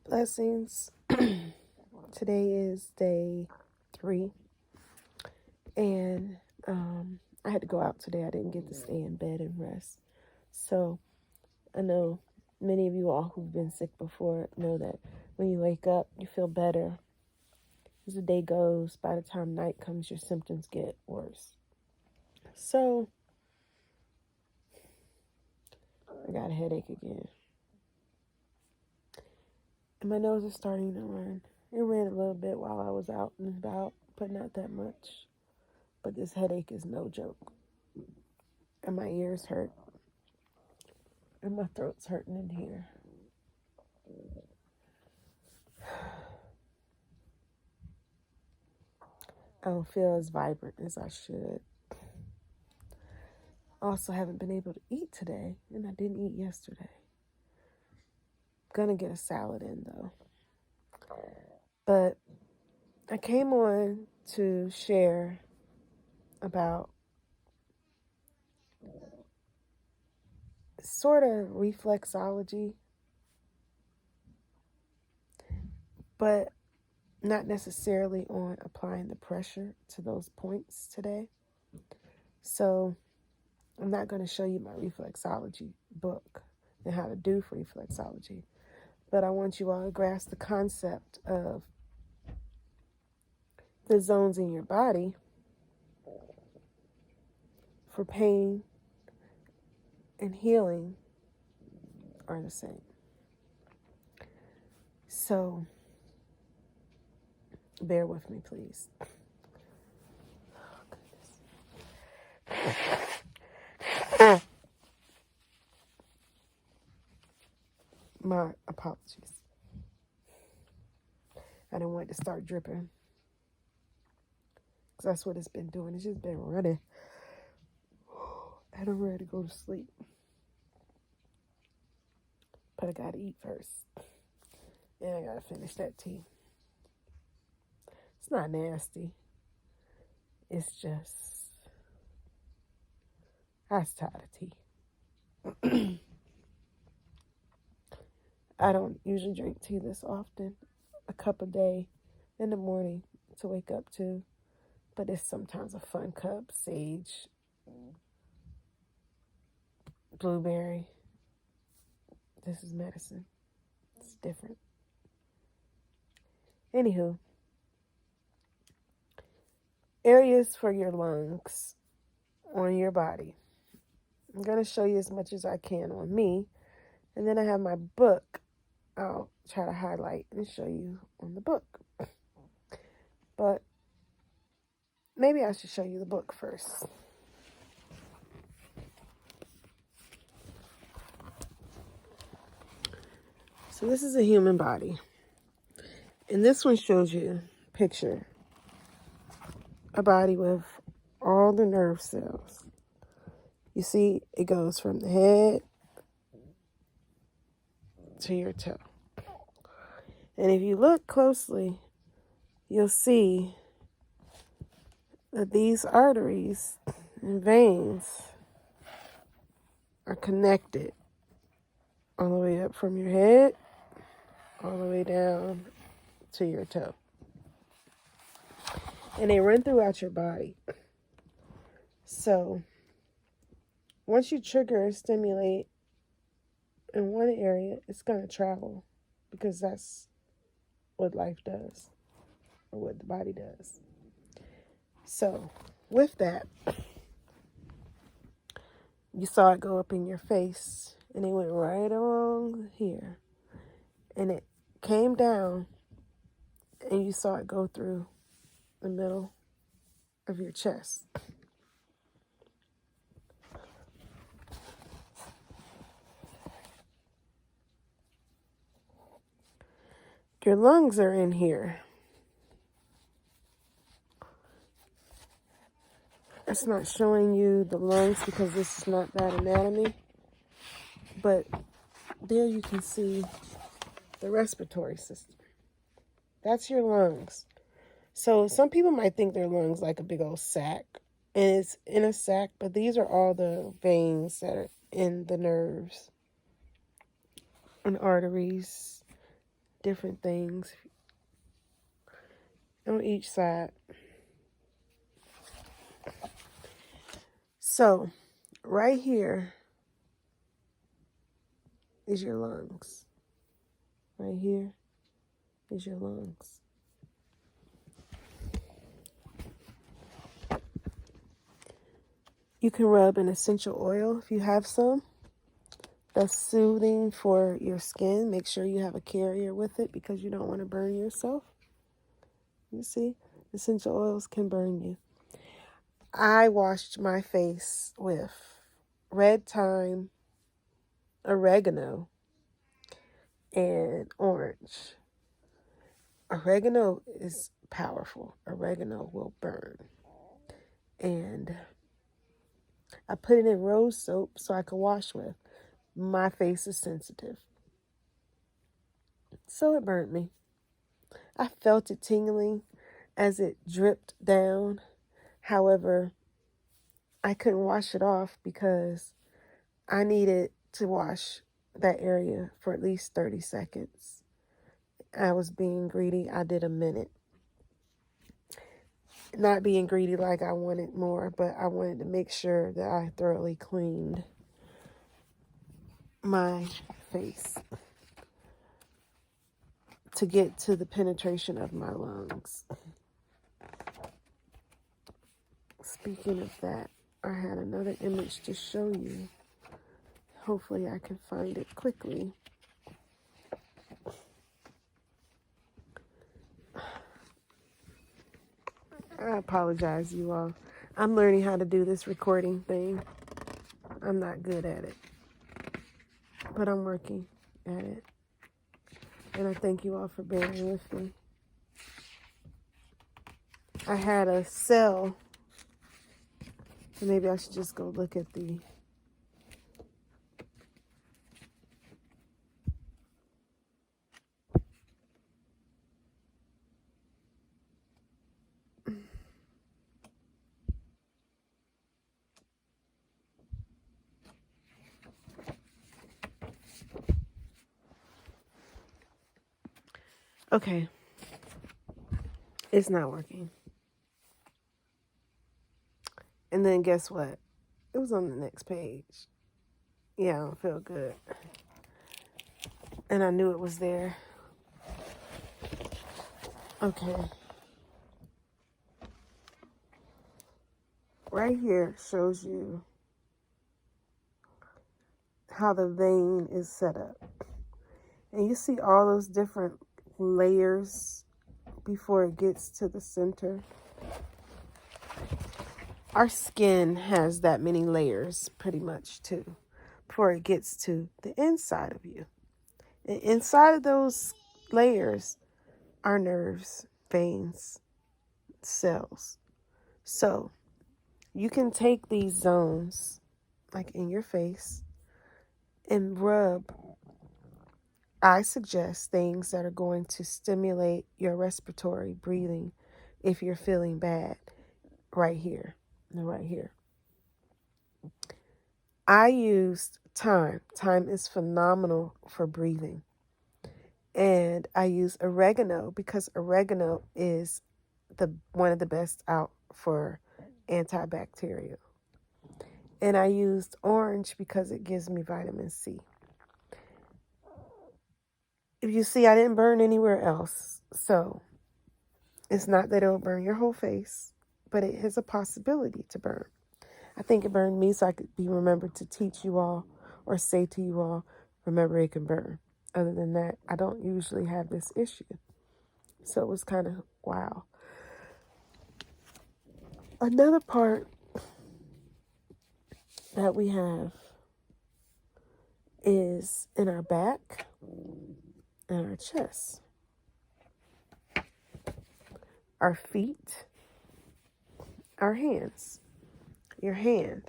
Blessings. Today is day 3, and I had to go out today. I didn't get to stay in bed and rest. So I know many of you all who've been sick before know that when you wake up, you feel better. As the day goes, by the time night comes, your symptoms get worse. So I got a headache again. And my nose is starting to run. It ran a little bit while I was out and about, but not that much. But this headache is no joke. And my ears hurt. And my throat's hurting in here. I don't feel as vibrant as I should. Also haven't been able to eat today, and I didn't eat yesterday. Gonna get a salad in though. But I came on to share about sort of reflexology, but not necessarily on applying the pressure to those points today. So I'm not going to show you my reflexology book and how to do reflexology, but I want you all to grasp the concept of the zones in your body for pain and healing are the same. So bear with me, please. My apologies. I didn't want it to start dripping, because that's what it's been doing. It's just been running. And I'm ready to go to sleep. But I gotta eat first. And I gotta finish that tea. It's not nasty. It's just, I was tired of tea. I don't usually drink tea this often. A cup a day in the morning to wake up to. But it's sometimes a fun cup. Sage, blueberry. This is medicine. It's different. Anywho, areas for your lungs on your body. I'm going to show you as much as I can on me. And then I have my book. I'll try to highlight and show you on the book. But maybe I should show you the book first. So this is a human body. And this one shows you a picture. A body with all the nerve cells. You see, it goes from the head to your toe. And if you look closely, you'll see that these arteries and veins are connected all the way up from your head, all the way down to your toe. And they run throughout your body. So once you trigger or stimulate in one area, it's going to travel, because that's what life does, or what the body does. So with that, you saw it go up in your face, and it went right along here, and it came down, and you saw it go through the middle of your chest. Your lungs are in here. It's not showing you the lungs because this is not that anatomy, but there you can see the respiratory system. That's your lungs. So some people might think their lungs like a big old sack, and it's in a sack, but these are all the veins that are in the nerves and arteries different things on each side. So right here is your lungs. Right here is your lungs. You can rub an essential oil if you have some. That's soothing for your skin. Make sure you have a carrier with it because you don't want to burn yourself. You see, essential oils can burn you. I washed my face with red thyme, oregano, and orange. Oregano is powerful. Oregano will burn. And I put it in rose soap so I could wash with. My face is sensitive. So it burnt me. I felt it tingling as it dripped down. However, I couldn't wash it off because I needed to wash that area for at least 30 seconds. I was being greedy. I did a minute. Not being greedy like I wanted more, but I wanted to make sure that I thoroughly cleaned my face to get to the penetration of my lungs. Speaking of that, I had another image to show you. Hopefully I can find it quickly. I apologize, you all. I'm learning how to do this recording thing. I'm not good at it, but I'm working at it. And I thank you all for bearing with me. I had a cell. So maybe I should just go look at the... Okay. It's not working. And then guess what? It was on the next page. Yeah, I don't feel good. And I knew it was there. Okay. Right here shows you how the vein is set up. And you see all those different layers before it gets to the center. Our skin has that many layers pretty much too before it gets to the inside of you. And inside of those layers are nerves, veins, cells. So you can take these zones, like in your face, and rub. I suggest things that are going to stimulate your respiratory breathing if you're feeling bad. Right here and right here. I used thyme. Thyme is phenomenal for breathing. And I use oregano because oregano is one of the best out for antibacterial. And I used orange because it gives me vitamin C. If you see, I didn't burn anywhere else. So it's not that it'll burn your whole face, but it has a possibility to burn. I think it burned me so I could be remembered to teach you all or say to you all, remember it can burn. Other than that, I don't usually have this issue. So it was kind of wow. Another part that we have is in our back and our chest. Our feet, our hands. Your hand,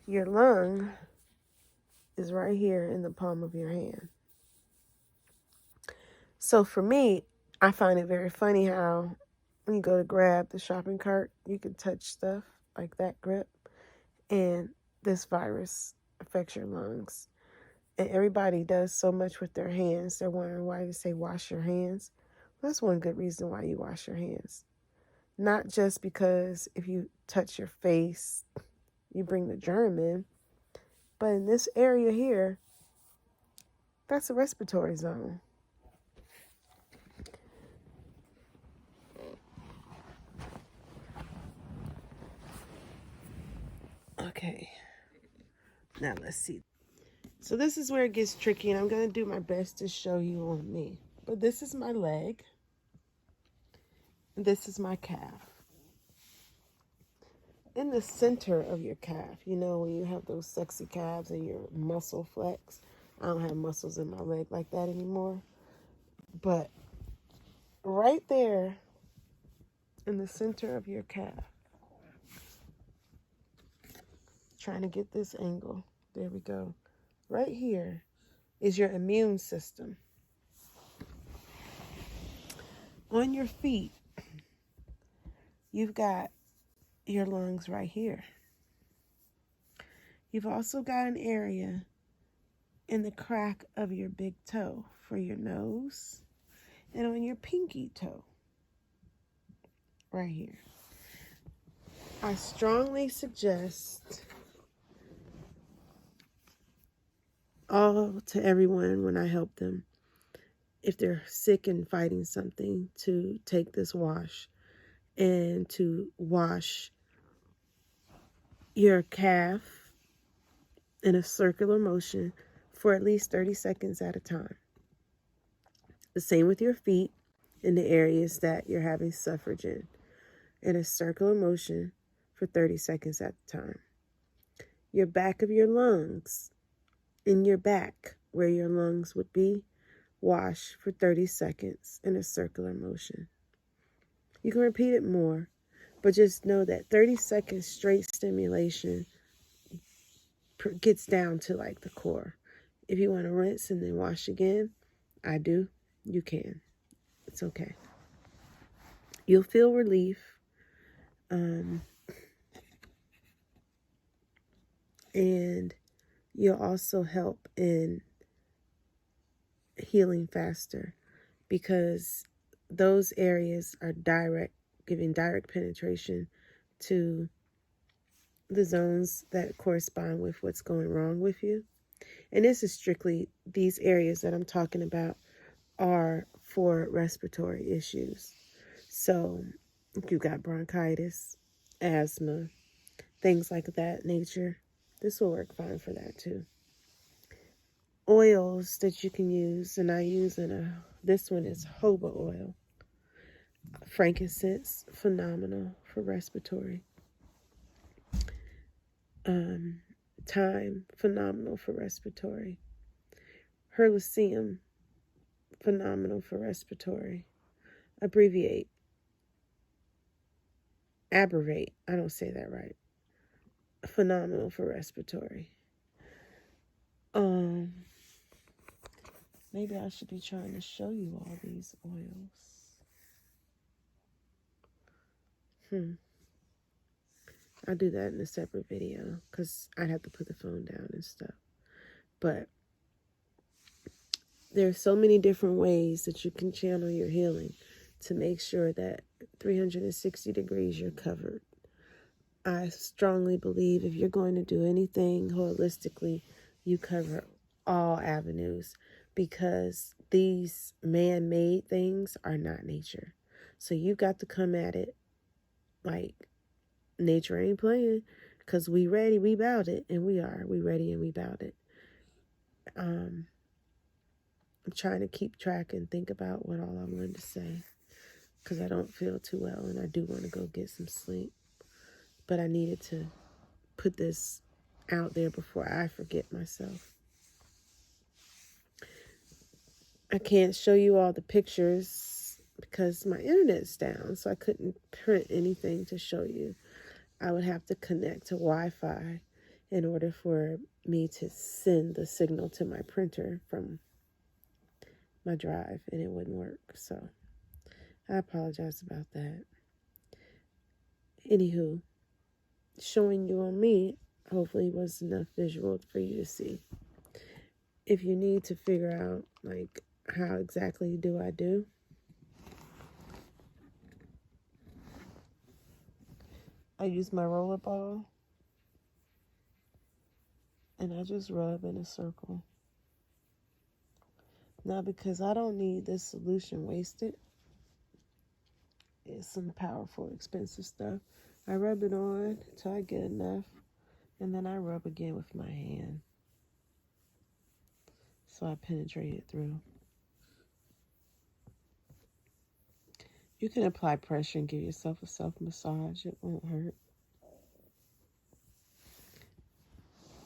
your lung is right here in the palm of your hand. So for me, I find it very funny how when you go to grab the shopping cart, you can touch stuff like that grip, and this virus affects your lungs. And everybody does so much with their hands. They're wondering why they say wash your hands. That's one good reason why you wash your hands. Not just because if you touch your face, you bring the germ in, but in this area here, that's a respiratory zone. Okay, now let's see. So this is where it gets tricky, and I'm going to do my best to show you on me. But this is my leg. This is my calf. In the center of your calf, you know, when you have those sexy calves and your muscle flex. I don't have muscles in my leg like that anymore. But right there in the center of your calf, trying to get this angle. There we go. Right here is your immune system. On your feet, you've got your lungs right here. You've also got an area in the crack of your big toe for your nose, and on your pinky toe, right here. I strongly suggest all to everyone when I help them, if they're sick and fighting something, to take this wash and to wash your calf in a circular motion for at least 30 seconds at a time. The same with your feet in the areas that you're having suffrage in a circular motion for 30 seconds at a time. Your back of your lungs, in your back where your lungs would be, wash for 30 seconds in a circular motion. You can repeat it more, but just know that 30 seconds straight stimulation gets down to like the core. If you want to rinse and then wash again, I do, you can. It's okay. You'll feel relief. And you'll also help in healing faster, because those areas are giving direct penetration to the zones that correspond with what's going wrong with you. And this is strictly, these areas that I'm talking about are for respiratory issues. So if you've got bronchitis, asthma, things like that nature, this will work fine for that too. Oils that you can use, and I use this one is jojoba oil. Frankincense, phenomenal for respiratory. Thyme, phenomenal for respiratory. Herlicium, phenomenal for respiratory. Aberrate, I don't say that right. Phenomenal for respiratory. Maybe I should be trying to show you all these oils. I'll do that in a separate video because I'd have to put the phone down and stuff. But there are so many different ways that you can channel your healing to make sure that 360 degrees you're covered. I strongly believe if you're going to do anything holistically, you cover all avenues, because these man-made things are not nature. So you've got to come at it like nature ain't playing, because we ready, we bout it, and we ready and we bout it. I'm trying to keep track and think about what all I wanted to say, because I don't feel too well and I do want to go get some sleep. But I needed to put this out there before I forget myself. I can't show you all the pictures because my internet's down, so I couldn't print anything to show you. I would have to connect to Wi-Fi in order for me to send the signal to my printer from my drive, and it wouldn't work. So I apologize about that. Anywho, showing you on me hopefully was enough visual for you to see. if you need to figure out, like, how exactly do I do, I use my roller ball and I just rub in a circle. Now, because I don't need this solution wasted, it's some powerful, expensive stuff. I rub it on till I get enough, and then I rub again with my hand. So I penetrate it through. You can apply pressure and give yourself a self-massage. It won't hurt.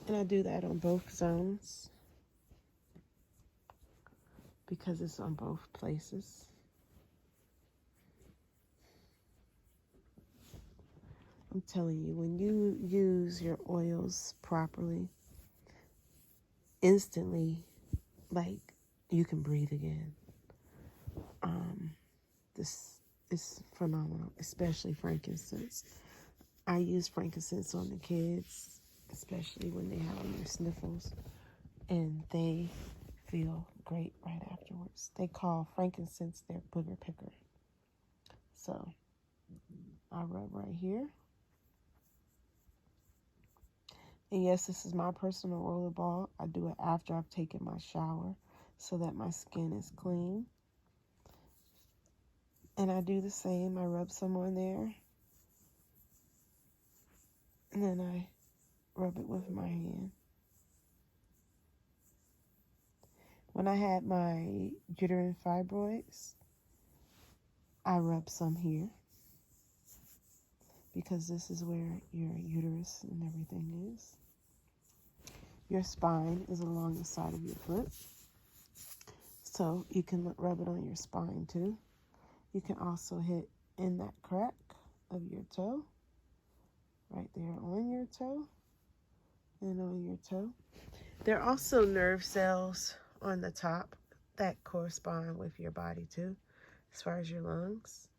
And I do that on both zones because it's on both places. I'm telling you, when you use your oils properly, instantly, like, you can breathe again. This is phenomenal, especially frankincense. I use frankincense on the kids, especially when they have their sniffles, and they feel great right afterwards. They call frankincense their booger picker. So I rub right here. And yes, this is my personal roller ball. I do it after I've taken my shower so that my skin is clean. And I do the same. I rub some on there. And then I rub it with my hand. When I had my uterine fibroids, I rub some here because this is where your uterus and everything is. Your spine is along the side of your foot, so you can rub it on your spine too. You can also hit in that crack of your toe, right there on your toe and on your toe. There are also nerve cells on the top that correspond with your body too, as far as your lungs.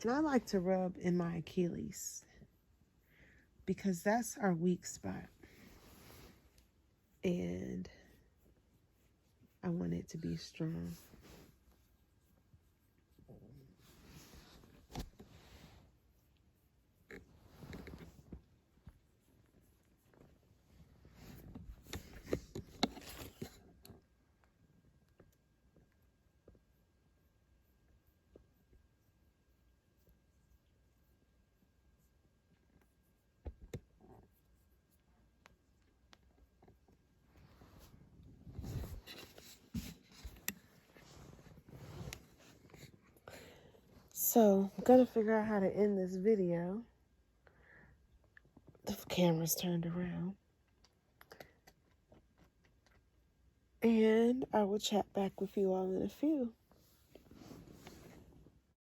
And I like to rub in my Achilles because that's our weak spot. And I want it to be strong. So I'm gonna figure out how to end this video. The camera's turned around. And I will chat back with you all in a few.